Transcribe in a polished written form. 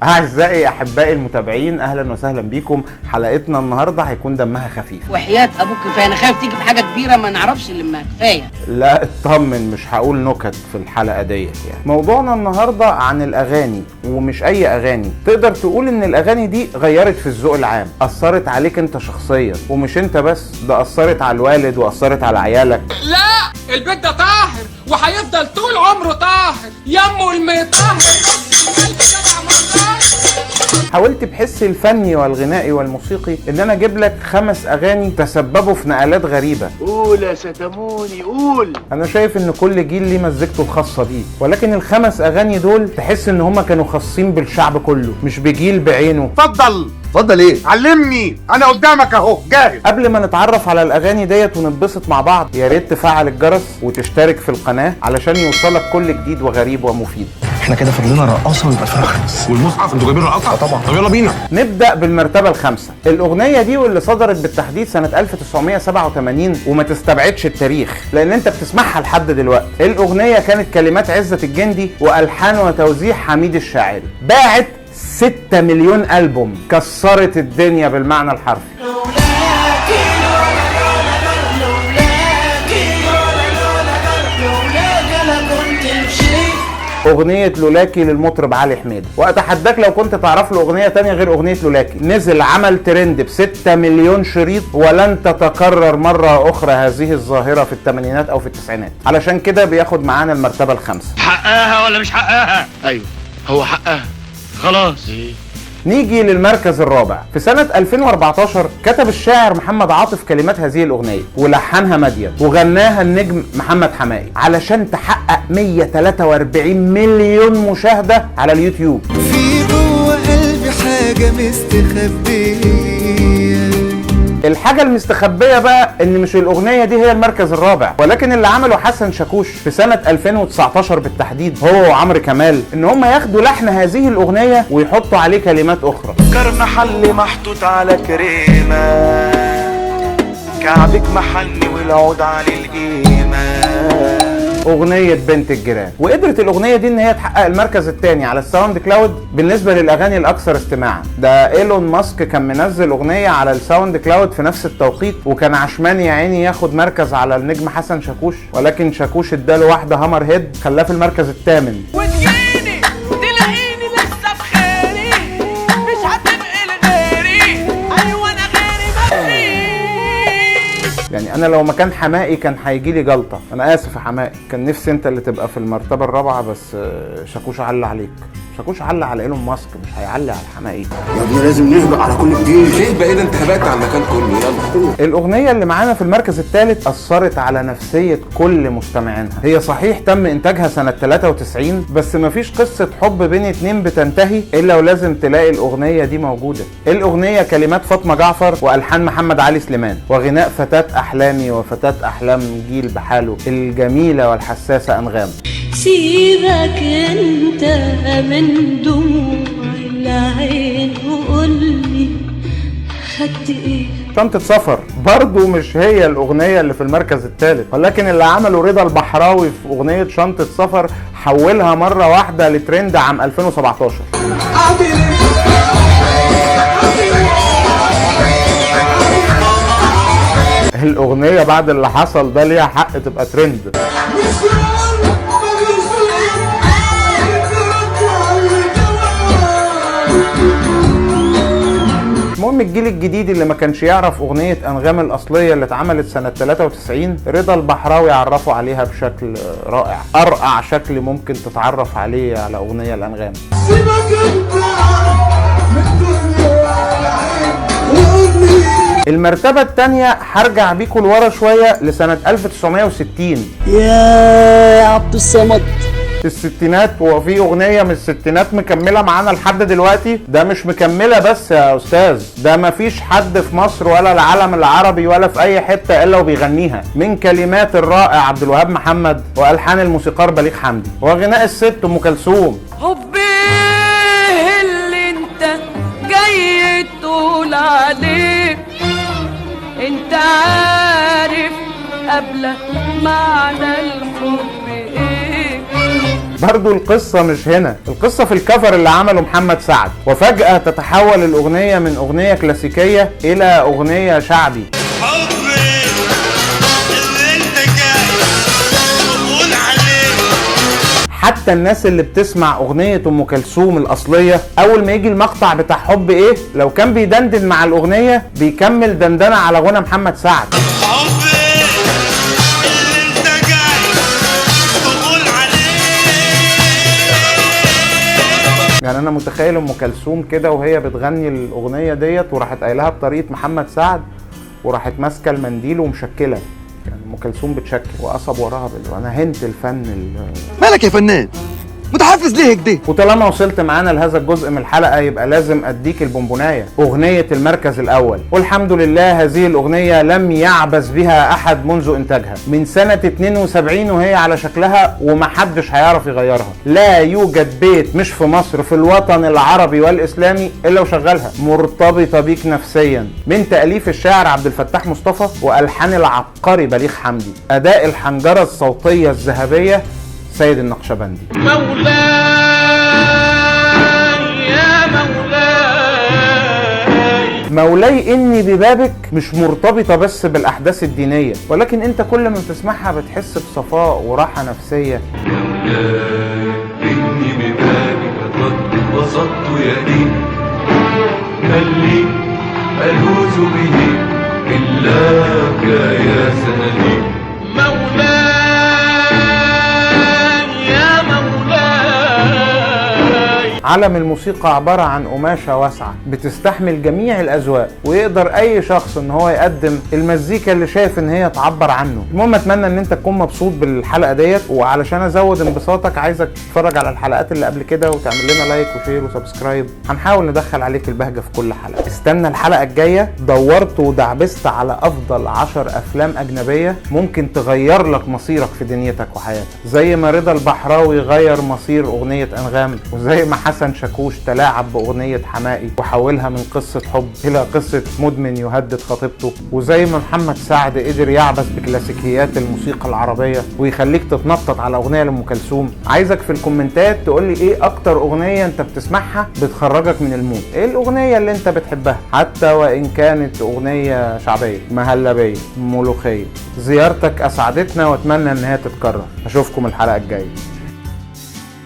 أعزائي أحبائي المتابعين، أهلا وسهلا بيكم. حلقتنا النهاردة هيكون دمها خفيف. وحياة أبوك كفاية، أنا خايف تيجي بحاجة كبيرة ما نعرفش اللي كفاية. لا اطمن، مش هقول نكت في الحلقة ديت. يعني موضوعنا النهاردة عن الأغاني، ومش أي أغاني. تقدر تقول إن الأغاني دي غيرت في الذوق العام، أثرت عليك أنت شخصيا، ومش أنت بس، ده أثرت على الوالد وأثرت على عيالك. لا، البيت ده طاهر وهيفضل طول عمره طاهر. يمه المطهر حاولت بحس الفني والغنائي والموسيقي ان انا اجيب لك 5 اغاني تسببوا في نقلات غريبة. قول يا ستموني قول. انا شايف ان كل جيل ليه مزيكته الخاصة بيه، ولكن ال5 اغاني دول تحس ان هما كانوا خاصين بالشعب كله، مش بجيل بعينه. اتفضل ايه؟ علمني، انا قدامك اهو جاهز. قبل ما نتعرف على الاغاني ديت ونتبسط مع بعض، يا ريت تفعل الجرس وتشترك في القناة علشان يوصلك كل جديد وغريب ومفيد. احنا كده فضلنا رقاصه ويبقى الفرح خلص. والمصحف انتوا جايبين رقاصه؟ طبعا. طب يلا بينا. نبدأ بالمرتبة الخامسة، الأغنية دي واللي صدرت بالتحديد سنة 1987، وما تستبعدش التاريخ لأن أنت بتسمعها لحد دلوقتي. الأغنية كانت كلمات عزت الجندي وألحان وتوزيع حميد الشاعري. باعت 6 مليون ألبوم، كسرت الدنيا بالمعنى الحرفي. أغنية لولاكي للمطرب علي حميدة، وأتحداك لو كنت تعرف له أغنية تانية غير أغنية لولاكي. نزل عمل ترند ب6 مليون شريط، ولن تتكرر مرة أخرى هذه الظاهرة في الثمانينات أو في التسعينات، علشان كده بياخد معانا المرتبة الخامسة. حقها ولا مش حقها؟ ايوه هو حقها خلاص. نيجي للمركز الرابع. في سنة 2014 كتب الشاعر محمد عاطف كلمات هذه الأغنية ولحنها مدين، وغناها النجم محمد حمائي علشان تحقق 143 مليون مشاهدة على اليوتيوب. في جوه قلبي حاجة مستخبية. الحاجة المستخبية بقى ان مش الاغنية دي هي المركز الرابع، ولكن اللي عمله حسن شاكوش في سنة 2019 بالتحديد، هو وعمرو كمال، ان هم ياخدوا لحن هذه الاغنية ويحطوا عليه كلمات اخرى. كرم محل محطوط على كريمة، كعبك محني والعود على القيمة. اغنية بنت الجيران. وقدرت الاغنية دي ان هي تحقق المركز الثاني على الساوند كلاود بالنسبة للاغاني الاكثر استماعا. ده ايلون ماسك كان منزل اغنية على الساوند كلاود في نفس التوقيت، وكان عشمان يا عيني ياخد مركز على النجم حسن شاكوش، ولكن شاكوش اداله واحدة هامر هيد خلاه في المركز الثامن. وتجيني تلاقيني لسه بخيري، مش هتبقى لغيري. ايوه انا غيري مفيش. يعني انا لو مكان حمائي كان هيجيلي جلطة. انا اسف يا حمائي، كان نفسي انت اللي تبقى في المرتبة الرابعة، بس شاكوش علق عليك. شاكوش علق على ايلون ماسك، مش هيعلق على حمائي. يا ابني لازم نهبق على كل جديد. ليه بقى؟ انت هبقت على المكان كله. يلا. الاغنية اللي معانا في المركز الثالث اثرت على نفسية كل مستمعينها. هي صحيح تم انتاجها سنة 93، بس مفيش قصة حب بين اتنين بتنتهي الا ولازم تلاقي الاغنية دي موجودة. الاغنية كلمات فاطمة جعفر والحان محمد علي سليمان، وغناء فتاة احلامي وفتاة احلام جيل بحاله الجميلة والحساسة انغام. سيبك انت من دموع العين وقولي خدت ايه. شنطة سفر برضو مش هي الأغنية اللي في المركز الثالث، ولكن اللي عمله رضا البحراوي في أغنية شنطة سفر حولها مرة واحدة لترند عام 2017. الأغنية بعد اللي حصل ده ليها حق تبقى ترند. المهم الجيل الجديد اللي ما كانش يعرف اغنية انغام الاصلية اللي اتعملت سنة 93، رضا البحراوي عرفوا عليها بشكل رائع، ارقع شكل ممكن تتعرف عليه على اغنية الانغام. المرتبة الثانية هرجع بيكم لورا شوية لسنة 1960. يا عبد الصمد. في الستينات، وفي اغنية من الستينات مكملة معانا لحد دلوقتي. ده مش مكملة بس يا استاذ، ده مفيش حد في مصر ولا العالم العربي ولا في اي حتة الا وبيغنيها، من كلمات الرائع عبد الوهاب محمد والحان الموسيقار بليغ حمدي، وغناء الست ام كلثوم. حبي اللي انت جاي تقول عليه، انت عارف قبل معنى الحب ايه. برضو القصة مش هنا، القصة في الكفر اللي عمله محمد سعد، وفجأة تتحول الأغنية من أغنية كلاسيكية إلى أغنية شعبي. حتى الناس اللي بتسمع أغنية أم كلثوم الأصلية أول ما يجي المقطع بتاع حب إيه، لو كان بيدندن مع الأغنية بيكمل دندنة على غنى محمد سعد. يعني انا متخيل ام كلثوم كده وهي بتغني الاغنيه ديت وراحت قايلها بطريقه محمد سعد وراحت ماسكه المنديل ومشكله، يعني ام كلثوم بتشكل وقصب وراها انا هنت الفن مالك يا فنان متحفز ليه كده؟ وطالما وصلت معانا لهذا الجزء من الحلقه يبقى لازم اديك البونبونايه، اغنيه المركز الاول. والحمد لله هذه الاغنيه لم يعبث بها احد منذ انتاجها، من سنه 72 وهي على شكلها ومحدش هيعرف يغيرها. لا يوجد بيت مش في مصر في الوطن العربي والاسلامي الا وشغلها. مرتبطه بيك نفسيا، من تاليف الشاعر عبد الفتاح مصطفى والحان العبقري بليغ حمدي، اداء الحنجره الصوتيه الذهبيه سيد النقشبندي. مولاي يا مولاي مولاي إني ببابك مش مرتبطة بس بالأحداث الدينية، ولكن أنت كل ما بتسمعها بتحس بصفاء وراحة نفسية. مولاي إني ببابك قد بسطت يدي، من لي ألوذ به إلاك يا سندي. مولاي عالم الموسيقى عبارة عن قماشة واسعة بتستحمل جميع الأذواق، ويقدر أي شخص إن هو يقدم المزيكا اللي شايف إن هي تعبر عنه. المهم أتمنى إن أنت تكون مبسوط بالحلقة ديت، وعلشان أزود انبساطك عايزك تتفرج على الحلقات اللي قبل كده وتعمل لنا لايك وشير وسبسكرايب، هنحاول ندخل عليك البهجة في كل حلقة. استنى الحلقة الجاية، دورت ودعبست على أفضل 10 أفلام أجنبية ممكن تغير لك مصيرك في دنيتك وحياتك، زي ما رضا البحراوي غير مصير أغنية أنغام، وزي ما حسن شاكوش تلاعب بأغنية حمائي وحولها من قصة حب إلى قصة مدمن يهدد خطيبته، وزي ما محمد سعد قدر يعبث بكلاسيكيات الموسيقى العربية ويخليك تتنطط على أغنية لأم كلثوم. عايزك في الكومنتات تقولي إيه أكتر أغنية أنت بتسمعها بتخرجك من المود، إيه الأغنية اللي أنت بتحبها حتى وإن كانت أغنية شعبية مهلبية ملوخية. زيارتك أسعدتنا وأتمنى إنها تتكرر. أشوفكم الحلقة الجاية.